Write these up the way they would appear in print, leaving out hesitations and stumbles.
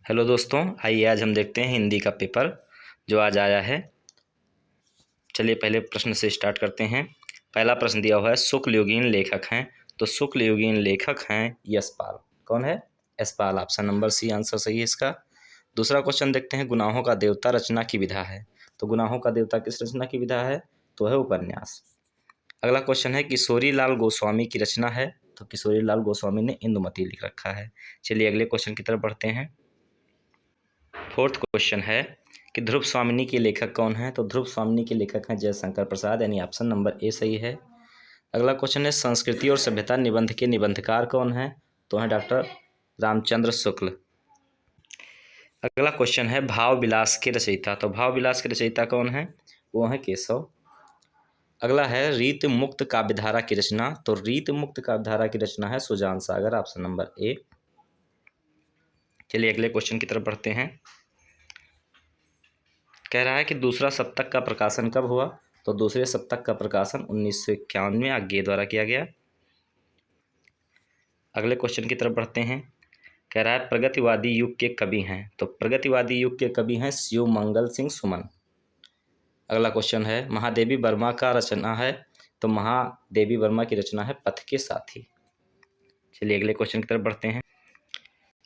Hello दोस्तों, आइए आज हम देखते हैं हिंदी का पेपर जो आज आया है। चलिए पहले प्रश्न से स्टार्ट करते हैं। पहला प्रश्न दिया हुआ है, शुक्लयुगीन लेखक हैं। तो शुक्लयुगीन लेखक हैं यशपाल। कौन है? Yashpal. Option number C answer सही है इसका। दूसरा क्वेश्चन देखते हैं, गुनाहों का देवता रचना की विधा है। तो गुनाहों का देवता किस रचना की विधा है? तो है उपन्यास। अगला क्वेश्चन है, किशोरी लाल गोस्वामी की रचना है। तो किशोरी लाल गोस्वामी ने इंदुमती लिख रखा है। चलिए अगले क्वेश्चन की तरफ बढ़ते हैं। फोर्थ क्वेश्चन है कि ध्रुव स्वामिनी के लेखक कौन हैं? तो ध्रुव स्वामिनी के लेखक हैं जयशंकर प्रसाद, यानी ऑप्शन नंबर ए सही है। अगला क्वेश्चन है, संस्कृति और सभ्यता निबंध के निबंधकार कौन हैं? तो हैं डॉक्टर रामचंद्र शुक्ल। अगला क्वेश्चन है, भाव विलास के रचयिता। तो भाव विलास के रचयिता कौन है? वो हैं केशव। अगला है, रीत मुक्त काव्यधारा की रचना। तो रीत मुक्त काव्यधारा की रचना है सुजान सागर, ऑप्शन नंबर ए। चलिए अगले क्वेश्चन की तरफ बढ़ते हैं। कह रहा है कि दूसरा सप्तक का प्रकाशन कब हुआ? तो दूसरे सप्तक का प्रकाशन 1951 में आज्ञे द्वारा किया गया। अगले क्वेश्चन की तरफ बढ़ते हैं। कह रहा है, प्रगतिवादी युग के कवि हैं। तो प्रगतिवादी युग के कवि हैं शिव मंगल सिंह सुमन। अगला क्वेश्चन है, महादेवी वर्मा का रचना है। तो महादेवी वर्मा की रचना है पथ के साथी। चलिए अगले क्वेश्चन की तरफ बढ़ते हैं।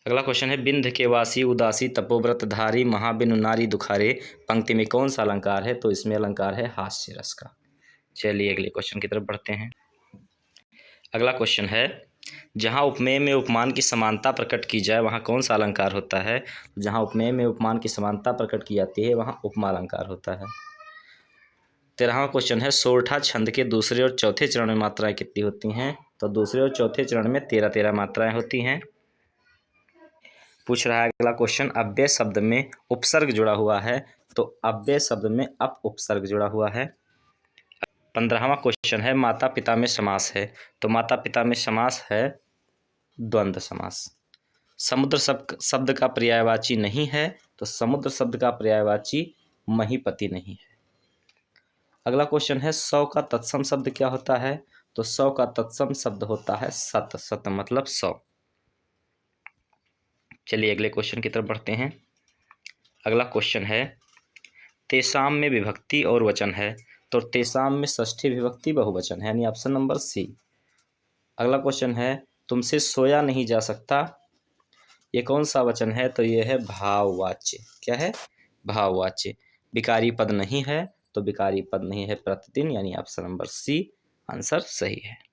अगला क्वेश्चन है, बिंध के वासी उदासी तपोव्रत धारी महाबिनु नारी दुखारे पंक्ति में कौन सा अलंकार है? तो इसमें अलंकार है हास्य रस का। चलिए अगले क्वेश्चन की तरफ बढ़ते हैं। अगला क्वेश्चन है, जहाँ उपमेय में उपमान की समानता प्रकट की जाए वहाँ कौन सा अलंकार होता है? जहाँ उपमेय में उपमान की समानता प्रकट की जाती है वहाँ उपमा अलंकार होता है। 13वां क्वेश्चन है, सोरठा छंद के दूसरे और चौथे चरण में मात्राएं कितनी होती हैं? तो दूसरे और चौथे चरण में 13 मात्राएं होती हैं। पूछ रहा है अगला क्वेश्चन, अव्यय शब्द में उपसर्ग जुड़ा हुआ है। तो अव्यय शब्द में अप उपसर्ग जुड़ा हुआ है। 15वां क्वेश्चन है, माता पिता में समास है। तो माता पिता में समास है द्वंद्व समास। समुद्र शब्द का पर्यायवाची नहीं है। तो समुद्र शब्द का पर्यायवाची महीपति नहीं है। अगला क्वेश्चन है, सौ का तत्सम शब्द क्या होता है? तो सौ का तत्सम शब्द होता है सत। सत मतलब 100। चलिए अगले क्वेश्चन की तरफ बढ़ते हैं। अगला क्वेश्चन है, तेसाम में विभक्ति और वचन है। तो तेसाम में षष्ठी विभक्ति बहुवचन है, यानी ऑप्शन नंबर सी। अगला क्वेश्चन है, तुमसे सोया नहीं जा सकता। ये कौन सा वचन है? तो ये है भाववाच्य। क्या है? भाववाच्य। विकारी पद नहीं है। तो विकारी पद नहीं है प्रतिदिन, यानी ऑप्शन नंबर सी आंसर सही है।